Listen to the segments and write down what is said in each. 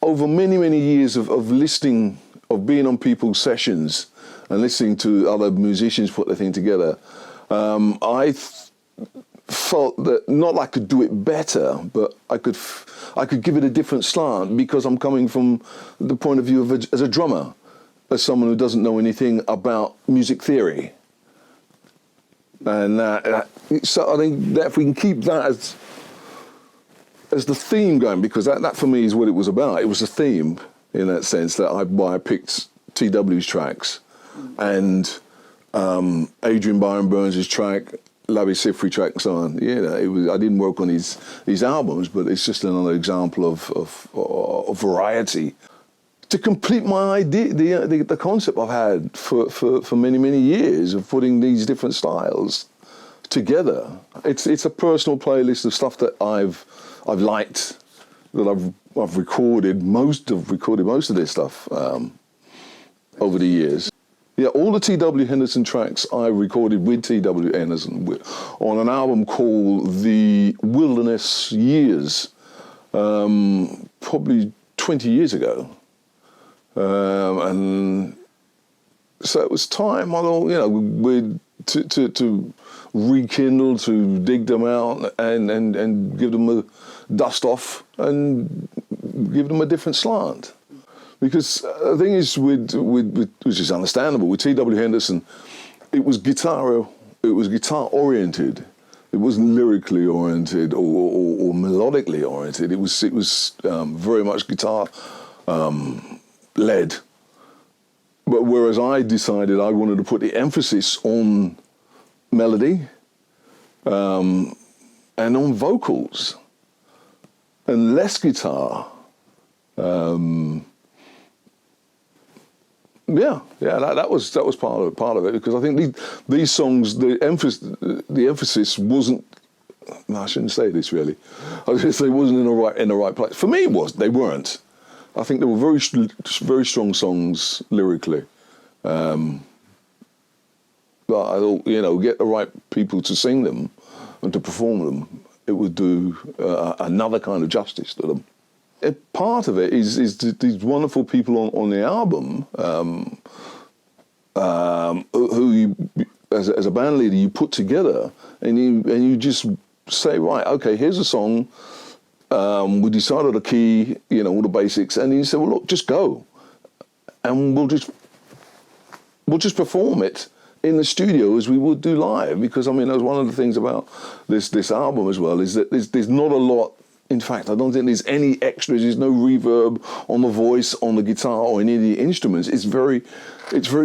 over many, many years of listening, of being on people's sessions and listening to other musicians put the thing together, I felt that not I could do it better, but I could give it a different slant because I'm coming from the point of view of as a drummer, as someone who doesn't know anything about music theory. And so I think that if we can keep that as the theme going, because that for me is what it was about. It was a theme in that sense that why I picked TW's tracks and Adrian Byron Burns' track, Labi Siffre track and so on. I didn't work on these albums, but it's just another example of variety. To complete my idea, the concept I've had for many, many years of putting these different styles together. It's a personal playlist of stuff that I've liked, that I've recorded most of this stuff over the years. Yeah, all the T.W. Henderson tracks I recorded with T.W. Henderson on an album called The Wilderness Years, probably 20 years ago. And so it was time, to rekindle, to dig them out and give them a dust off and give them a different slant. Because the thing is, with which is understandable, with T.W. Henderson, it was guitar oriented. It wasn't lyrically oriented or melodically oriented. It was very much guitar led. But whereas I decided I wanted to put the emphasis on melody and on vocals and less guitar. That was part of it because I think these songs, the emphasis wasn't. No, I shouldn't say this really. I was going to say it wasn't in the right place. For me, they weren't. I think they were very strong songs lyrically, but I thought get the right people to sing them and to perform them, it would do another kind of justice to them. Part of it is these wonderful people on the album who you, as a band leader, you put together and you just say, right, okay, here's a song. We decided the key, all the basics, and you said, well, look, just go, and we'll just perform it in the studio as we would do live. Because that was one of the things about this album as well, is that there's not a lot. In fact, I don't think there's any extras. There's no reverb on the voice, on the guitar, or any of the instruments. It's very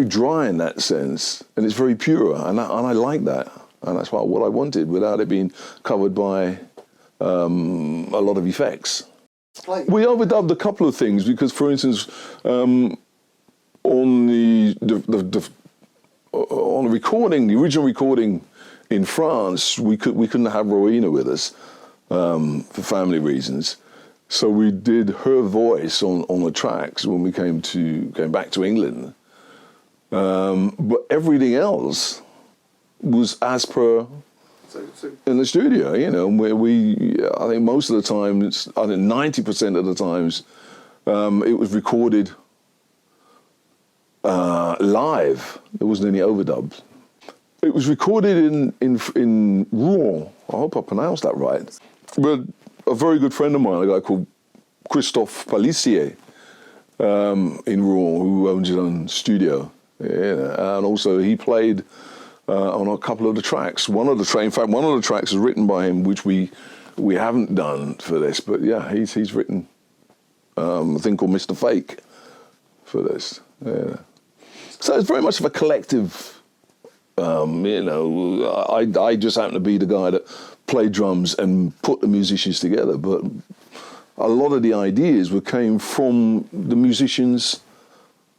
dry in that sense, and it's very pure, and I like that, and that's what I wanted, without it being covered by a lot of effects. We overdubbed a couple of things because, for instance, on the recording, the original recording in France, we couldn't have Rowena with us. For family reasons, so we did her voice on the tracks when we came back to England. But everything else was as per in the studio, where I think most of the times, 90% of the times, it was recorded live. There wasn't any overdubs. It was recorded in Rouen. I hope I pronounced that right. But a very good friend of mine, a guy called Christophe Palissier, in Rouen, who owns his own studio. And also he played on a couple of the tracks. One of the tracks is written by him, which we haven't done for this. But yeah, he's written a thing called Mr. Fake for this. Yeah. So it's very much of a collective. I just happen to be the guy that played drums and put the musicians together, but a lot of the ideas came from the musicians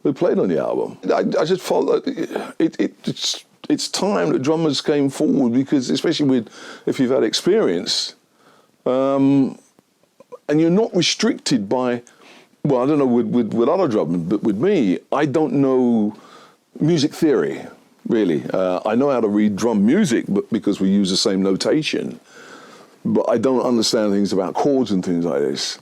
who played on the album. I just felt that it's time that drummers came forward, because especially if you've had experience, and you're not restricted by, well, I don't know with other drummers, but with me, I don't know music theory. Really, I know how to read drum music, but because we use the same notation, but I don't understand things about chords and things like this.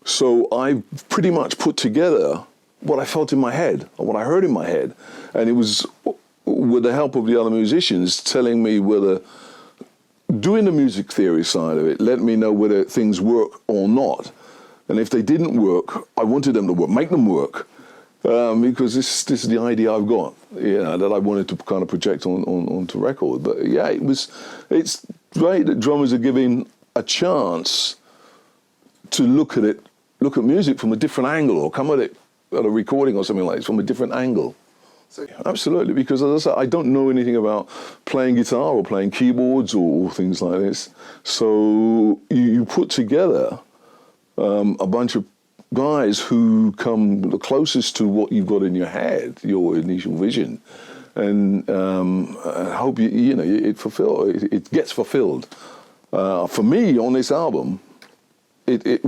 So I pretty much put together what I felt in my head, or what I heard in my head. And it was with the help of the other musicians telling me whether, doing the music theory side of it, let me know whether things work or not. And if they didn't work, I wanted them to work, make them work. Because this is the idea I've got, that I wanted to kind of project onto record. But yeah, it's great that drummers are given a chance to look at music from a different angle, or come at it at a recording or something like this from a different angle. Absolutely, because as I said, I don't know anything about playing guitar or playing keyboards or things like this. So you put together a bunch of guys who come the closest to what you've got in your head, your initial vision, and I hope it gets fulfilled. For me, on this album, it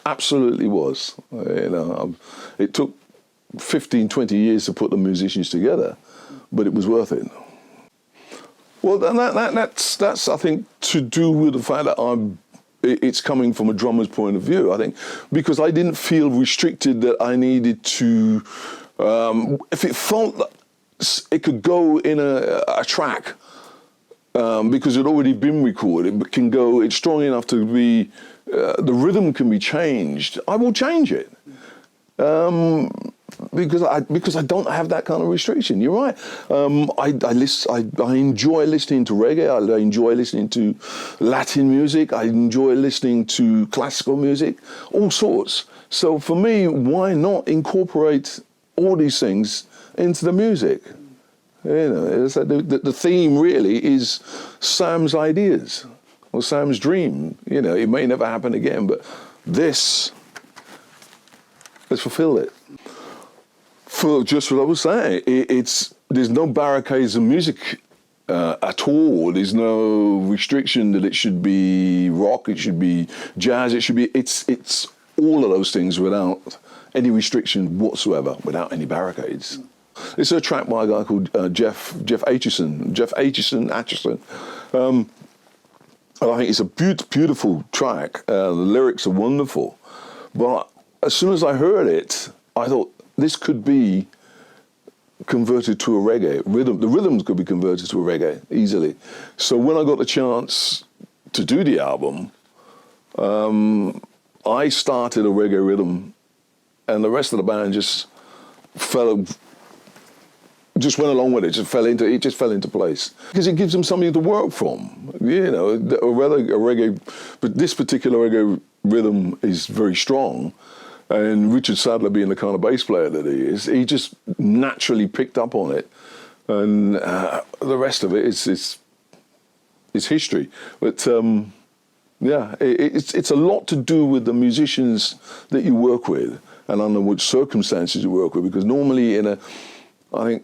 absolutely was. It took 15, 20 years to put the musicians together, but it was worth it. Well, that's I think to do with the fact that it's coming from a drummer's point of view, I think, because I didn't feel restricted that I needed to, if it felt that it could go in a track, because it had already been recorded, but it's strong enough to be, the rhythm can be changed, I will change it. Because I don't have that kind of restriction. You're right. I enjoy listening to reggae. I enjoy listening to Latin music. I enjoy listening to classical music, all sorts. So for me, why not incorporate all these things into the music? The theme really is Sam's ideas or Sam's dream. It may never happen again, but let's fulfill it. For just what I was saying, there's no barricades of music at all. There's no restriction that it should be rock, it should be jazz, it's all of those things without any restriction whatsoever, without any barricades. It's a track by a guy called Jeff Aitchison. And I think it's a beautiful track. The lyrics are wonderful. But as soon as I heard it, I thought, this could be converted to a reggae rhythm. The rhythms could be converted to a reggae easily. So when I got the chance to do the album, I started a reggae rhythm, and the rest of the band just went along with it. It just fell into place because it gives them something to work from. A reggae, but this particular reggae rhythm is very strong. And Richard Sadler, being the kind of bass player that he is, he just naturally picked up on it, and the rest of it is history. But it's a lot to do with the musicians that you work with and under which circumstances you work with. Because normally, I think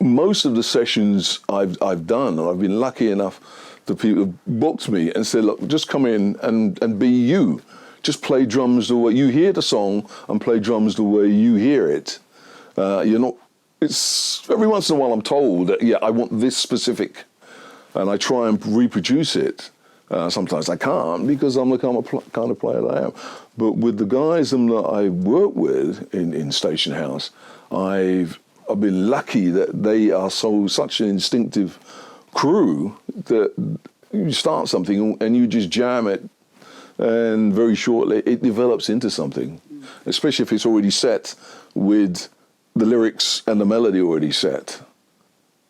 most of the sessions I've done, and I've been lucky enough that people have booked me and said, look, just come in and be you. Just play drums the way you hear the song and play drums the way you hear it. It's every once in a while I'm told that, I want this specific, and I try and reproduce it. Sometimes I can't because I'm the kind of player that I am. But with the guys that I work with in Station House, I've been lucky that they are such an instinctive crew that you start something and you just jam it, and very shortly it develops into something, especially if it's already set with the lyrics and the melody already set.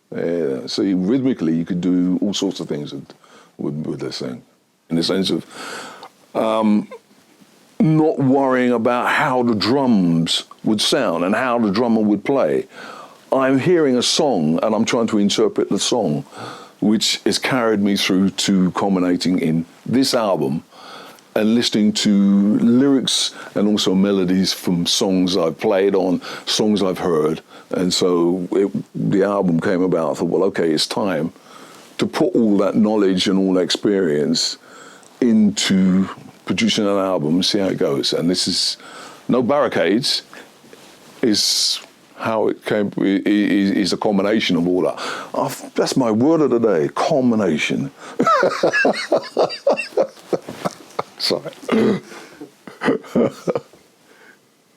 So rhythmically you could do all sorts of things with this thing, in the sense of not worrying about how the drums would sound and how the drummer would play. I'm hearing a song and I'm trying to interpret the song, which has carried me through to culminating in this album, and listening to lyrics and also melodies from songs I've played on, songs I've heard. And so the album came about. I thought, well, okay, it's time to put all that knowledge and all that experience into producing an album and see how it goes. And this is No Barricades, is how it came, is a combination of all that. That's my word of the day, combination. Sorry.